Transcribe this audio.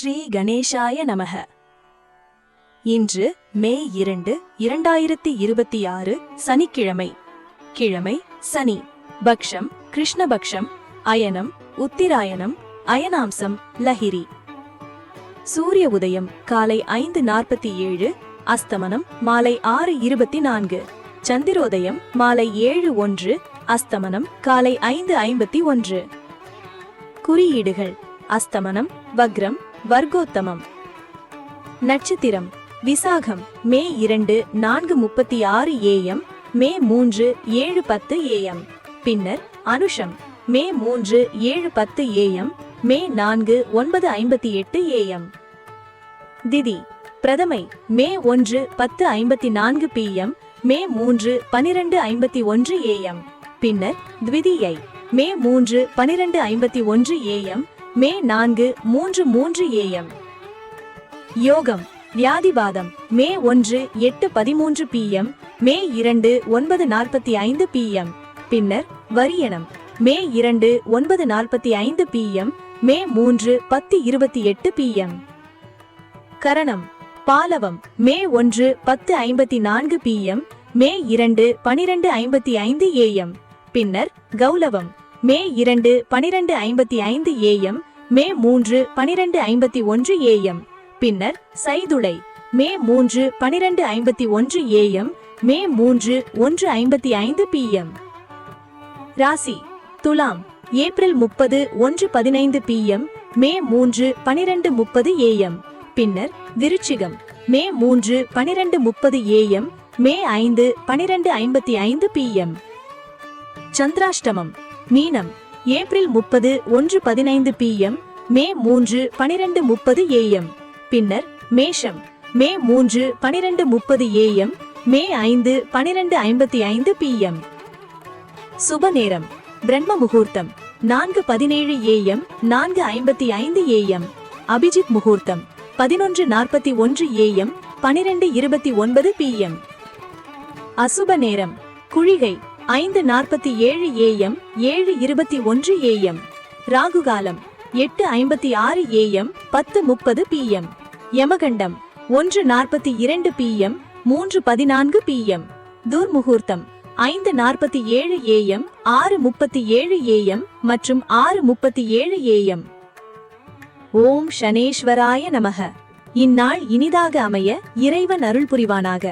ஸ்ரீ கணேசாய நமக. இன்று மே 2, 2026 சனிக்கிழமை. கிழமை சனி. பக்ஷம் கிருஷ்ணபக்ஷம். அயனம் உத்திராயணம். அயனாம்சம் லஹிரி. சூரிய உதயம் காலை 5:47, அஸ்தமனம் மாலை 6:24. சந்திரோதயம் மாலை 7:01, அஸ்தமனம் காலை 5:51. குறியீடுகள்: அஸ்தமனம் வக்ரம் வர்க்கோத்தமம். நட்சத்திரம் விசாகம் மே 2, 4:36 AM, மே 3, 7:10 AM. பின்னர் அனுஷம் மே 3, 7:10 AM, மே 4, 9:58 AM. திதி பிரதமை மே 1, 10:54 PM, மே 3, 12:51 AM. பின்னர் த்விதியை மே 3, 12:51 AM, மே 4, 3:03 AM. யோகம் வியாதிபாதம் மே 1, 8:13 PM, மே 2, 9:45 PM. பின்னர் வரியணம் மே 2, 9:45 PM, மே 3, 10:28 PM. கரணம் பாலவம் மே 1, 10:54 PM, மே 2, 12:55 AM. பின்னர் கௌலவம் மே 2, 12:55 AM, மே 3, 12:51 AM. பின்னர் சைதுளை மே 3, 12:51 AM, மே 3, 1:55 PM. ராசி துலாம் ஏப்ரல் 30, 1:15 PM, மே 3, 12:30 AM. பின்னர் விருச்சிகம் மே 3, 12:30 AM, மே 5, 12:55 PM. சந்திராஷ்டமம் மீனம் ஏப்ரல் 30, 1:15 PM, மே 3, 12:30 AM. பின்னர் மேஷம் மே 3, 12:30 AM, மே 5, 12:55 PM. சுப நேரம் பிரம்ம முகூர்த்தம் 4:17 AM, 4:55 AM. அபிஜித் முகூர்த்தம் 11:41 AM, 12:29 PM. அசுப நேரம் குழிகை 5:47 AM, 7:21 AM. Rahu Kalam 8:56 AM, 10:30 PM. யமகண்டம் 1:42 PM, 3:14 PM. துர்முகூர்த்தம் 5:47 AM, 6:37 AM மற்றும் 6:37 AM. ஓம் சனேஸ்வராய நமக. இந்நாள் இனிதாக அமைய இறைவன் அருள் புரிவானாக.